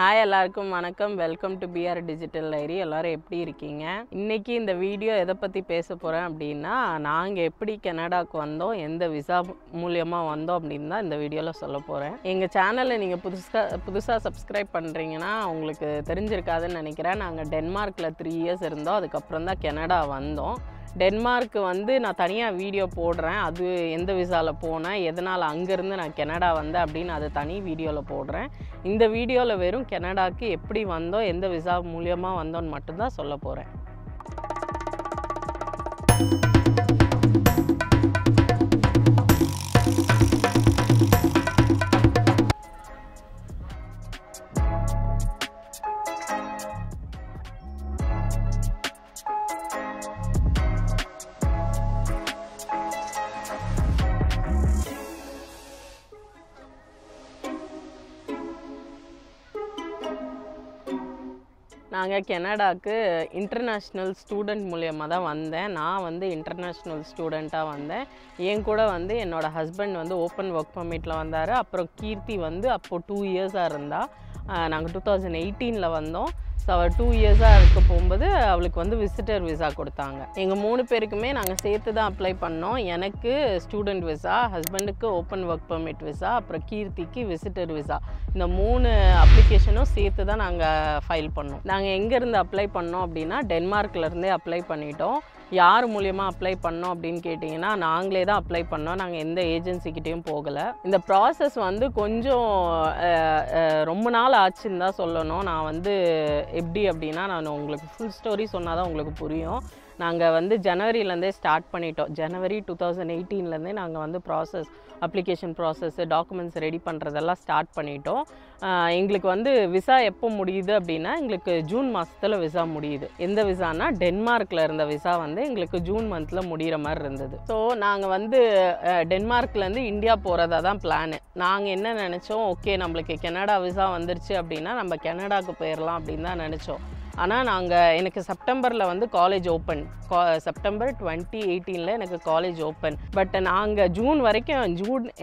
Hi எல்லாருக்கும் வணக்கம். Welcome to PR digital diary. எல்லோரும் எப்படி இருக்கீங்க? இன்றைக்கி இந்த வீடியோ எதை பற்றி பேச போகிறேன் அப்படின்னா, நாங்கள் எப்படி கனடாவுக்கு வந்தோம், எந்த விசா மூலியமாக வந்தோம் அப்படின்னு தான் இந்த வீடியோவில் சொல்ல போகிறேன். எங்கள் சேனலை நீங்கள் புதுசாக சப்ஸ்கிரைப் பண்ணுறீங்கன்னா உங்களுக்கு தெரிஞ்சிருக்காதுன்னு நினைக்கிறேன். நாங்கள் டென்மார்க்கில் 3 இயர்ஸ் இருந்தோம். அதுக்கப்புறம் தான் கனடா வந்தோம். டென்மார்க்கு நான் தனியாக வீடியோ போடுறேன். அது எந்த விசாவில் போனேன், எதனால் அங்கேருந்து நான் கனடா வந்தேன் அப்படின்னு அது தனி வீடியோவில் போடுறேன். இந்த வீடியோவில் வெறும் கனடாவுக்கு எப்படி வந்தோம், எந்த விசா மூலியமாக வந்தோன்னு மட்டும்தான் சொல்ல போகிறேன். நாங்கள் கனடாவுக்கு இன்டர்நேஷ்னல் ஸ்டூடெண்ட் மூலியமாக தான் வந்தேன். நான் இன்டர்நேஷ்னல் ஸ்டூடெண்ட்டாக வந்தேன். என் கூட என்னோடய ஹஸ்பண்ட் ஓப்பன் ஒர்க் பர்மிட்டில் வந்தார். அப்புறம் கீர்த்தி அப்போது 2 இயர்ஸாக இருந்தால். நாங்கள் 2018 வந்தோம். ஸோ அவள் 2 இயர்ஸாக இருக்க போகும்போது அவளுக்கு விசிட்டர் விசா கொடுத்தாங்க. எங்கள் 3 பேருக்குமே நாங்கள் சேர்த்து தான் அப்ளை பண்ணோம். எனக்கு ஸ்டூடெண்ட் விசா, ஹஸ்பண்டுக்கு ஓப்பன் ஒர்க் பர்மிட் விசா, அப்புறம் கீர்த்திக்கு விசிட்டர் விசா. இந்த 3 அப்ளிகேஷனும் சேர்த்து தான் நாங்கள் ஃபைல் பண்ணோம். நாங்கள் எங்கேருந்து அப்ளை பண்ணோம் அப்படின்னா டென்மார்க்லேருந்தே அப்ளை பண்ணிட்டோம். யார் மூலியமாக அப்ளை பண்ணோம் அப்படின்னு கேட்டிங்கன்னா, நாங்களே தான் அப்ளை பண்ணோம். நாங்கள் எந்த ஏஜென்சிக்கிட்டேயும் போகலை. இந்த ப்ராசஸ் கொஞ்சம் ரொம்ப நாள் ஆச்சுன்னு தான் சொல்லணும். நான் எப்படி அப்படின்னா, நான் உங்களுக்கு ஃபுல் ஸ்டோரி சொன்னால் தான் உங்களுக்கு புரியும். நாங்கள் ஜனவரியிலேருந்தே ஸ்டார்ட் பண்ணிட்டோம். ஜனவரி 2018 நாங்கள் அப்ளிகேஷன் ப்ராசஸ்ஸு, டாக்குமெண்ட்ஸ் ரெடி பண்ணுறதெல்லாம் ஸ்டார்ட் பண்ணிட்டோம். எங்களுக்கு விசா எப்போ முடியுது அப்படின்னா, எங்களுக்கு ஜூன் மாதத்தில் விசா முடியுது. எந்த விசானா, டென்மார்க்கில் இருந்த விசா எங்களுக்கு ஜூன் மந்தில் முடிகிற மாதிரி இருந்தது. ஸோ நாங்கள் டென்மார்க்லேருந்து இந்தியா போகிறதா தான் பிளானு. நாங்கள் என்ன நினச்சோம், ஓகே நம்மளுக்கு கனடா விசா வந்துருச்சு அப்படின்னா நம்ம கனடாவுக்கு போயிடலாம் அப்படின்னு தான் நினச்சோம். ஆனால் எனக்கு செப்டம்பரில் காலேஜ் ஓப்பன். செப்டம்பர் 2018 எனக்கு காலேஜ் ஓப்பன். பட் நாங்கள் ஜூன்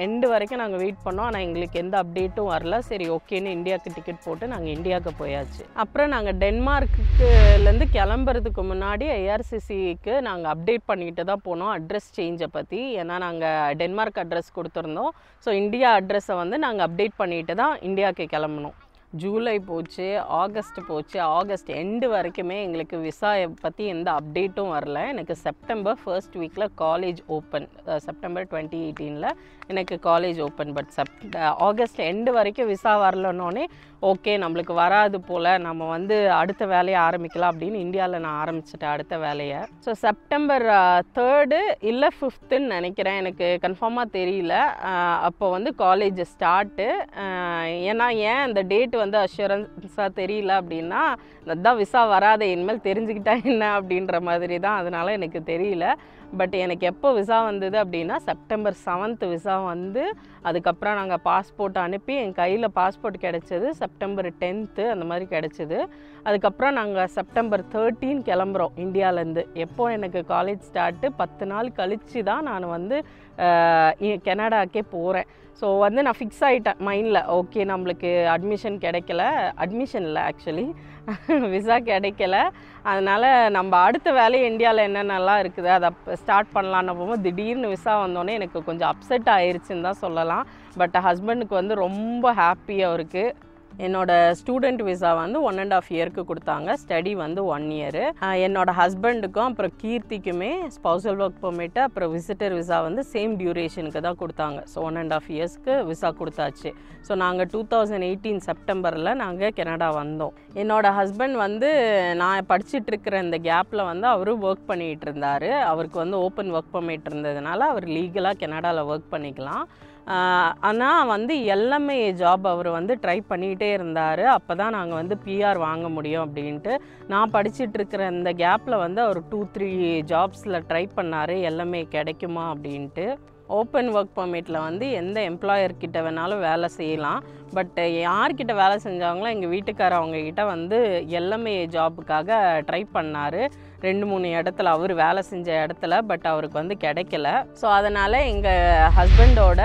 எண்டு வரைக்கும் நாங்கள் வெயிட் பண்ணோம். ஆனால் எங்களுக்கு எந்த அப்டேட்டும் வரல. சரி ஓகேன்னு இந்தியாவுக்கு டிக்கெட் போட்டு நாங்கள் இந்தியாவுக்கு போயாச்சு. அப்புறம் நாங்கள் டென்மார்க்குலேருந்து கிளம்புறதுக்கு முன்னாடி ஐஆர்சிசிக்கு நாங்கள் அப்டேட் பண்ணிட்டு தான் போனோம் அட்ரஸ் சேஞ்சை பற்றி. ஏன்னா நாங்கள் டென்மார்க் அட்ரஸ் கொடுத்துருந்தோம். ஸோ இந்தியா அட்ரஸை நாங்கள் அப்டேட் பண்ணிட்டு தான் இந்தியாவுக்கு கிளம்பணும். ஜூலை போச்சு, ஆகஸ்ட் போச்சு. ஆகஸ்ட் எண்டு வரைக்குமே எங்களுக்கு விசா பற்றி எந்த அப்டேட்டும் வரல. எனக்கு செப்டம்பர் ஃபர்ஸ்ட் வீக்கில் காலேஜ் ஓப்பன். செப்டம்பர் 2018 எனக்கு college open. But August end வரைக்கும் விசா வரலன்னொன்னே ஓகே நம்மளுக்கு வராது போல், நம்ம அடுத்த வேலையை ஆரம்பிக்கலாம் அப்படின்னு இந்தியாவில் நான் ஆரம்பிச்சிட்டேன் அடுத்த வேலையை. ஸோ செப்டம்பர் 3 இல்லை 5ன்னு நினைக்கிறேன், எனக்கு கன்ஃபார்மாக தெரியல. அப்போ காலேஜ் ஸ்டார்ட்டு. ஏன்னா ஏன் அந்த டேட் அஷூரன்ஸாக தெரியல அப்படின்னா, அதுதான் விசா வராத இனிமேல் தெரிஞ்சுக்கிட்டா என்ன அப்படின்ற மாதிரி தான். அதனால் எனக்கு தெரியல. பட் எனக்கு எப்போ விசா வந்தது அப்படின்னா, செப்டம்பர் 7 விசா அதுக்கப்புறம் நாங்கள் பாஸ்போர்ட் அனுப்பி என் கையில் பாஸ்போர்ட் கிடச்சிது செப்டம்பர் 10 அந்த மாதிரி கிடச்சிது. அதுக்கப்புறம் நாங்கள் செப்டம்பர் 13 கிளம்புறோம் இந்தியாவிலேருந்து. எப்போ எனக்கு காலேஜ் ஸ்டார்ட்டு 10 நாள் கழித்து தான் நான் கனடாக்கே போகிறேன். ஸோ நான் ஃபிக்ஸ் ஆகிட்டேன் மைண்டில், ஓகே நம்மளுக்கு அட்மிஷன் இல்லை ஆக்சுவலி விசா கிடைக்கல. அதனால் நம்ம அடுத்த வேலையை இந்தியாவில் என்னென்னலாம் இருக்குது அதை ஸ்டார்ட் பண்ணலான்னு போகும்போது திடீர்னு விசா வந்தோடனே எனக்கு கொஞ்சம் அப்செட் ஆயிடுச்சுன்னு தான் சொல்லலாம். பட் ஹஸ்பண்டுக்கு ரொம்ப ஹாப்பி. அவருக்கு என்னோடய ஸ்டூடெண்ட் விசா 1.5 இயருக்கு கொடுத்தாங்க. Study 1 year. என்னோடய ஹஸ்பண்டுக்கும் அப்புறம் கீர்த்திக்குமே ஸ்பௌசல் ஒர்க் பர்மிட்டு அப்புறம் விசிட்டர் விசா சேம் டியூரேஷனுக்கு தான் கொடுத்தாங்க. ஸோ 1.5 இயர்ஸ்க்கு விசா கொடுத்தாச்சு. ஸோ நாங்கள் 2018 செப்டம்பரில் நாங்கள் கனடா வந்தோம். என்னோடய ஹஸ்பண்ட் நான் படிச்சுட்ருக்கிற இந்த கேப்பில் அவரும் ஒர்க் பண்ணிகிட்டு இருந்தார். அவருக்கு ஓப்பன் ஒர்க் பர்மிட் இருந்ததுனால அவர் லீகலாக கனடாவில் ஒர்க் பண்ணிக்கலாம். ஆனால் எல்லாமே ஜாப் அவர் ட்ரை பண்ணிகிட்டே இருந்தார். அப்போ தான் நாங்கள் பிஆர் வாங்க முடியும் அப்படின்ட்டு. நான் படிச்சுட்ருக்கிற இந்த கேப்பில் அவர் 2-3 ஜாப்ஸில் ட்ரை பண்ணார், எல்லாமே கிடைக்குமா அப்படின்ட்டு. ஓப்பன் ஒர்க் பர்மிட்டில் வந்து எந்த எம்ப்ளாயர் கிட்ட வேணாலும் வேலை செய்யலாம். பட் யார்கிட்ட வேலை செஞ்சாங்களோ எங்கள் வீட்டுக்காரர் அவங்கக்கிட்ட வந்து எல்லாமே ஜாபுக்காக ட்ரை பண்ணார் 2-3 இடத்துல அவர் வேலை செஞ்ச இடத்துல. பட் அவருக்கு வந்து கிடைக்கல. ஸோ அதனால் எங்கள் ஹஸ்பண்டோட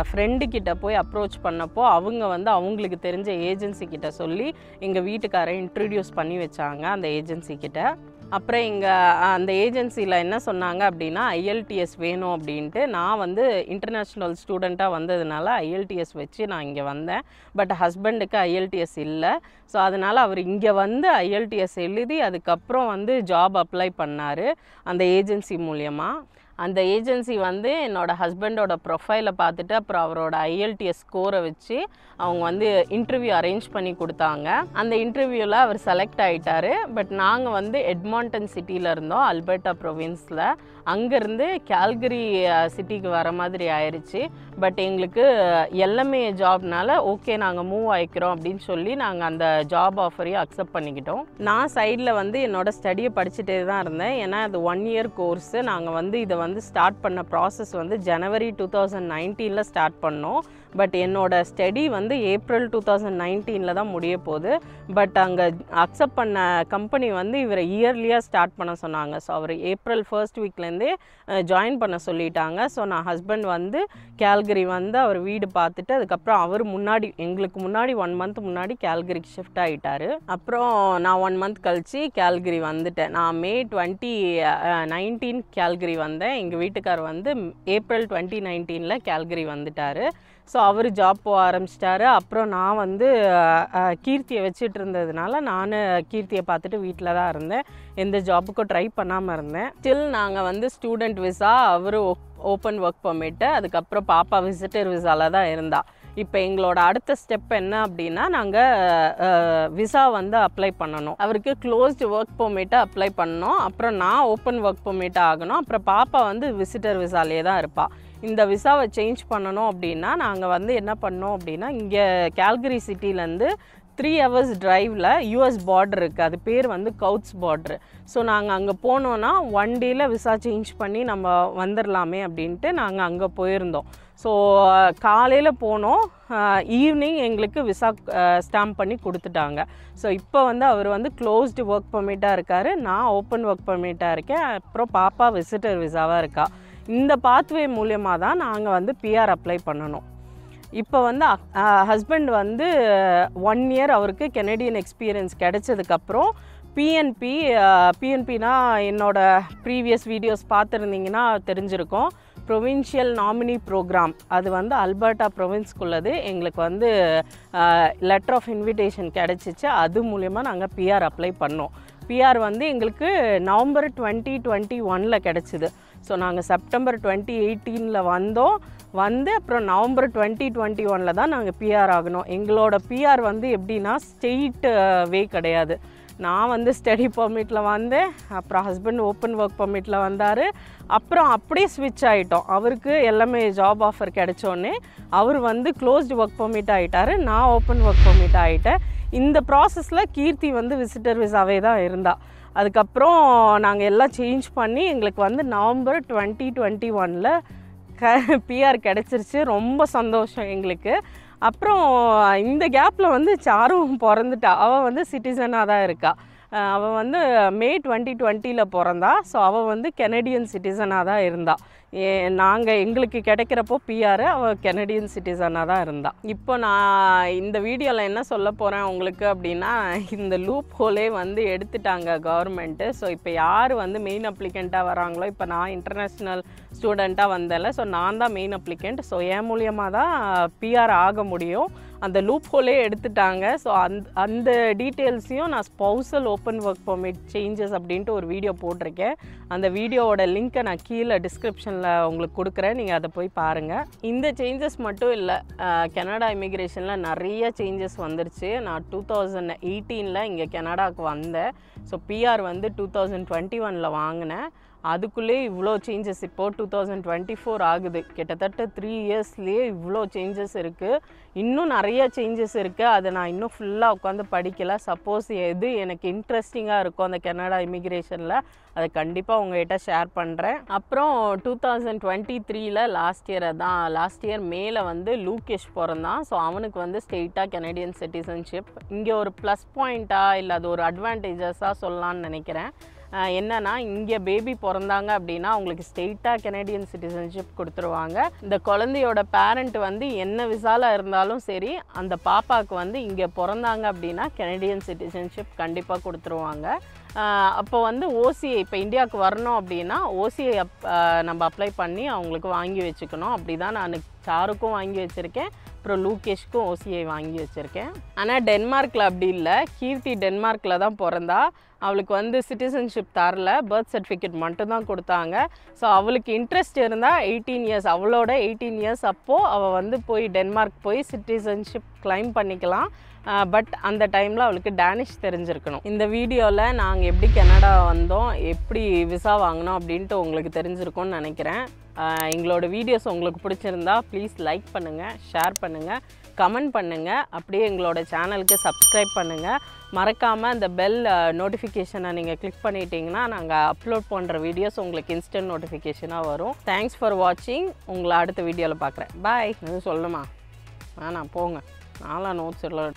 ஃப்ரெண்டுக்கிட்ட போய் அப்ரோச் பண்ணப்போ அவங்க வந்து அவங்களுக்கு தெரிஞ்ச ஏஜென்சிக்கிட்ட சொல்லி எங்கள் வீட்டுக்காரை இன்ட்ரடியூஸ் பண்ணி வச்சாங்க அந்த ஏஜென்சிக்கிட்ட. அப்புறம் அந்த ஏஜென்சியில் என்ன சொன்னாங்க அப்படின்னா IELTS வேணும் அப்படின்ட்டு. நான் வந்து இன்டர்நேஷ்னல் ஸ்டூடெண்ட்டாக வந்ததுனால IELTS வச்சு நான் இங்கே வந்தேன். பட் ஹஸ்பண்டுக்கு IELTS இல்லை. ஸோ அதனால் அவர் இங்கே வந்து IELTS எழுதி அதுக்கப்புறம் வந்து ஜாப் அப்ளை பண்ணார் அந்த ஏஜென்சி மூலியமாக. அந்த ஏஜென்சி வந்து என்னோடய ஹஸ்பண்டோட ப்ரொஃபைலை பார்த்துட்டு அப்புறம் அவரோட IELTS ஸ்கோரை வச்சு அவங்க வந்து இன்டர்வியூ அரேஞ்ச் பண்ணி கொடுத்தாங்க. அந்த இன்டர்வியூவில் அவர் செலக்ட் ஆகிட்டார். பட் நாங்கள் வந்து எட்மாண்டன் சிட்டியில் இருந்தோம், அல்பர்ட்டா ப்ரொவின்ஸில். அங்கேருந்து கேல்கரி சிட்டிக்கு வர மாதிரி ஆயிடுச்சு. பட் எங்களுக்கு எல்லாமே ஜாப்னால ஓகே நாங்கள் மூவ் ஆகிக்கிறோம் அப்படின்னு சொல்லி நாங்கள் அந்த ஜாப் ஆஃபரையும் அக்செப்ட் பண்ணிக்கிட்டோம். நான் சைடில் வந்து என்னோடய ஸ்டடியை படிச்சுட்டே தான் இருந்தேன். ஏன்னா அது 1 இயர் கோர்ஸு. நாங்கள் வந்து இதை வந்து ஸ்டார்ட் பண்ண ப்ராசஸ் வந்து ஜனவரி 2019 ஸ்டார்ட் பண்ணோம். பட் என்னோடய ஸ்டடி வந்து ஏப்ரல் 2019 தான் முடிய போகுது. பட் அங்கே அக்செப்ட் பண்ண கம்பெனி வந்து இவரை இயர்லியாக ஸ்டார்ட் பண்ண சொன்னாங்க. ஸோ அவர் ஏப்ரல் 1st வீக்லேருந்தே ஜாயின் பண்ண சொல்லிட்டாங்க. ஸோ நான் ஹஸ்பண்ட் வந்து கேல்கரி வந்து அவர் வீடு பார்த்துட்டு அதுக்கப்புறம் அவர் எங்களுக்கு முன்னாடி 1 மந்த் முன்னாடி கேல்கரிக்கு ஷிஃப்ட் ஆகிட்டார். அப்புறம் நான் 1 மந்த் கழித்து கேல்கரி வந்துட்டேன். நான் மே 2019 கேல்கரி வந்தேன். எங்கள் வீட்டுக்கார் வந்து ஏப்ரல் 2019 கேல்கரி வந்துட்டார். ஸோ அவர் ஜாப் போக ஆரம்பிச்சிட்டாரு. அப்புறம் நான் வந்து கீர்த்தியை வச்சுட்டு இருந்ததுனால நான் கீர்த்தியை பார்த்துட்டு வீட்டில் தான் இருந்தேன். எந்த ஜாபுக்கும் ட்ரை பண்ணாமல் இருந்தேன். ஸ்டில் நாங்கள் வந்து ஸ்டூடெண்ட் விசா, அவர் ஓப்பன் ஒர்க் பர்மிட்டு, அதுக்கப்புறம் பாப்பா விசிட்டர் விசாவில் தான் இருந்தா. இப்போ எங்களோட அடுத்த ஸ்டெப் என்ன அப்படின்னா நாங்கள் விசா வந்து அப்ளை பண்ணணும். அவருக்கு க்ளோஸ்டு ஒர்க் பர்மிட்டை அப்ளை பண்ணணும். அப்புறம் நான் ஓப்பன் ஒர்க் பர்மிட் ஆகணும். அப்புறம் பாப்பா வந்து விசிட்டர் விசாலே தான் இருப்பாள். இந்த விசாவை சேஞ்ச் பண்ணணும் அப்படின்னா நாங்கள் வந்து என்ன பண்ணோம் அப்படின்னா இங்கே கேல்கரி சிட்டிலேருந்து 3 hours டிரைவில் US பார்டர் இருக்குது. அது பேர் வந்து கவுட்ஸ் பார்ட்ரு. ஸோ நாங்கள் அங்கே போனோன்னா 1 டேயில் விசா சேஞ்ச் பண்ணி நம்ம வந்துடலாமே அப்படின்ட்டு நாங்கள் அங்கே போயிருந்தோம். ஸோ காலையில் போனோம், ஈவினிங் எங்களுக்கு விசா ஸ்டாம்ப் பண்ணி கொடுத்துட்டாங்க. ஸோ இப்போ வந்து அவர் வந்து க்ளோஸ்டு ஒர்க் பர்மிட்டாக இருக்கார், நான் ஓப்பன் ஒர்க் பர்மிட்டாக இருக்கேன். அப்புறம் பாப்பா விசிட்டர் விசாவாக இருக்கா. இந்த பாத்வே மூலியமாக தான் நாங்கள் வந்து PR அப்ளை பண்ணணும். இப்போ வந்து ஹஸ்பண்ட் வந்து 1 இயர் அவருக்கு கெனடியன் எக்ஸ்பீரியன்ஸ் கிடைச்சதுக்கப்புறம் PNPனா என்னோடய ப்ரீவியஸ் வீடியோஸ் பார்த்துருந்தீங்கன்னா தெரிஞ்சிருக்கும். ப்ரொவின்ஷியல் நாமினி ப்ரோக்ராம், அது வந்து அல்பர்ட்டா ப்ரொவின்ஸ்குள்ளது. எங்களுக்கு வந்து லெட்டர் ஆஃப் இன்விடேஷன் கிடச்சிச்சு. அது மூலயமா நாங்கள் PR அப்ளை பண்ணோம். PR வந்து எங்களுக்கு நவம்பர் 2021 கிடச்சிது. ஸோ நாங்கள் செப்டம்பர் 2018 வந்தோம். அப்புறம் நவம்பர் 2021 தான் நாங்கள் PR ஆகணும். எங்களோட PR வந்து எப்படின்னா ஸ்டெயிட் வே கிடையாது. நான் வந்து ஸ்டடி பர்மிட்டில் வந்தேன், அப்புறம் ஹஸ்பண்ட் ஓப்பன் ஒர்க் பர்மிட்டில் வந்தார். அப்புறம் அப்படியே ஸ்விட்ச் ஆகிட்டோம். அவருக்கு எல்லாமே ஜாப் ஆஃபர் கிடைச்சோன்னே அவர் வந்து க்ளோஸ்டு ஒர்க் பர்மிட் ஆகிட்டார், நான் ஓப்பன் ஒர்க் பர்மிட் ஆகிட்டேன். இந்த ப்ராசஸில் கீர்த்தி வந்து விசிட்டர் விசாவே தான் இருந்தாள். அதுக்கப்புறம் நாங்கள் எல்லாம் சேஞ்ச் பண்ணி எங்களுக்கு வந்து நவம்பர் 2021 PR கிடச்சிருச்சு. ரொம்ப சந்தோஷம் எங்களுக்கு. அப்புறம் இந்த கேப்பில் வந்து சாரும் பிறந்துட்டா. அவள் வந்து சிட்டிசனாக தான் இருக்கா. அவள் வந்து மே 2020 பிறந்தா. ஸோ அவள் வந்து கெனடியன் சிட்டிசனாக தான் இருந்தாள். எங்களுக்கு கிடைக்கிறப்போ PR, அவள் கெனடியன் சிட்டிசனாக தான் இருந்தாள். இப்போ நான் இந்த வீடியோவில் என்ன சொல்ல போகிறேன் உங்களுக்கு அப்படின்னா, இந்த லூப் ஹோலே வந்து எடுத்துட்டாங்க கவர்மெண்ட்டு. ஸோ இப்போ யார் வந்து மெயின் அப்ளிகண்ட்டாக வராங்களோ, இப்போ நான் இன்டர்நேஷ்னல் ஸ்டூடெண்ட்டாக வந்தேன்ல, ஸோ நான் தான் மெயின் அப்ளிகண்ட். ஸோ என் மூலியமாக தான் PR ஆக முடியும். அந்த லூப் ஹோலே எடுத்துட்டாங்க. ஸோ அந்த டீட்டெயில்ஸையும் நான் spousal open work permit changes அப்படின்ட்டு ஒரு வீடியோ போட்டிருக்கேன். அந்த வீடியோவோட லிங்க்கை நான் கீழே டிஸ்கிரிப்ஷனில் உங்களுக்கு கொடுக்குறேன், நீங்கள் அதை போய் பாருங்கள். இந்த சேஞ்சஸ் மட்டும் இல்லை, கனடா இமிக்ரேஷனில் நிறைய சேஞ்சஸ் வந்துருச்சு. நான் 2018 இங்கே கனடாவுக்கு வந்தேன். ஸோ PR வந்து 2021 வாங்கினேன். அதுக்குள்ளே இவ்வளோ சேஞ்சஸ் இப்போது 2024 ஆகுது, கிட்டத்தட்ட 3 இயர்ஸ்லேயே இவ்வளோ சேஞ்சஸ் இருக்குது. இன்னும் நிறைய சேஞ்சஸ் இருக்குது, அதை நான் இன்னும் ஃபுல்லாக உட்காந்து படிக்கலை. சப்போஸ் எது எனக்கு இன்ட்ரெஸ்டிங்காக இருக்கும் அந்த கனடா இமிக்ரேஷனில் அதை கண்டிப்பாக உங்கள்கிட்ட ஷேர் பண்ணுறேன். அப்புறம் 2023 லாஸ்ட் இயர் மேல வந்து லூகேஷ் பிறந்தான். ஸோ அவனுக்கு வந்து ஸ்ட்ரெயிட்டாக கெனடியன் சிட்டிசன்ஷிப். இங்கே ஒரு ப்ளஸ் பாயிண்ட்டாக இல்லை அது ஒரு அட்வான்டேஜஸாக சொல்லலான்னு நினைக்கிறேன். என்னன்னா இங்கே பேபி பிறந்தாங்க அப்படின்னா அவங்களுக்கு ஸ்ட்ரெயிட்டாக கெனடியன் சிட்டிசன்ஷிப் கொடுத்துருவாங்க. இந்த குழந்தையோட பேரண்ட் வந்து என்ன விசாவில் இருந்தாலும் சரி, அந்த பாப்பாவுக்கு வந்து இங்கே பிறந்தாங்க அப்படின்னா கெனடியன் சிட்டிசன்ஷிப் கண்டிப்பாக கொடுத்துருவாங்க. அப்போ வந்து ஓசிஐ இப்போ இந்தியாவுக்கு வரணும் அப்படின்னா ஓசிஐ நம்ம அப்ளை பண்ணி அவங்களுக்கு வாங்கி வச்சுக்கணும். அப்படி தான் நான் சாருக்கும் வாங்கி வச்சுருக்கேன், அப்புறம் லூகேஷ்க்கும் ஓசிஐ வாங்கி வச்சுருக்கேன். ஆனால் டென்மார்க்கில் அப்படி இல்லை. கீர்த்தி டென்மார்க்கில் தான் பிறந்தா. அவளுக்கு வந்து சிட்டிசன்ஷிப் தரல, பர்த் சர்டிஃபிகேட் மட்டும்தான் கொடுத்தாங்க. ஸோ அவளுக்கு இன்ட்ரெஸ்ட் இருந்தால் 18 இயர்ஸ், அவளோட 18 இயர்ஸ் அப்போது அவள் வந்து போய் டென்மார்க் போய் சிட்டிசன்ஷிப் கிளைம் பண்ணிக்கலாம். பட் அந்த டைமில் அவளுக்கு டேனிஷ் தெரிஞ்சிருக்கணும். இந்த வீடியோவில் நாங்கள் எப்படி கனடா வந்தோம், எப்படி விசா வாங்கினோம் அப்படின்ட்டு உங்களுக்கு தெரிஞ்சிருக்கும்னு நினைக்கிறேன். எங்களோட வீடியோஸ் உங்களுக்கு பிடிச்சிருந்தா ப்ளீஸ் லைக் பண்ணுங்கள், ஷேர் பண்ணுங்கள், கமெண்ட் பண்ணுங்கள். அப்படியே எங்களோட சேனலுக்கு சப்ஸ்கிரைப் பண்ணுங்கள். மறக்காமல் அந்த பெல் நோட்டிஃபிகேஷனை நீங்கள் கிளிக் பண்ணிட்டீங்கன்னா நாங்கள் அப்லோட் பண்ணுற வீடியோஸ் உங்களுக்கு இன்ஸ்டன்ட் நோட்டிஃபிகேஷனாக வரும். தேங்க்ஸ் ஃபார் வாட்சிங். உங்களை அடுத்த வீடியோவில் பார்க்குறேன். பாய். எதுவும் சொல்லணுமா? வேணாம், போங்க. நான்லாம் நோட்ஸ் எல்லாம்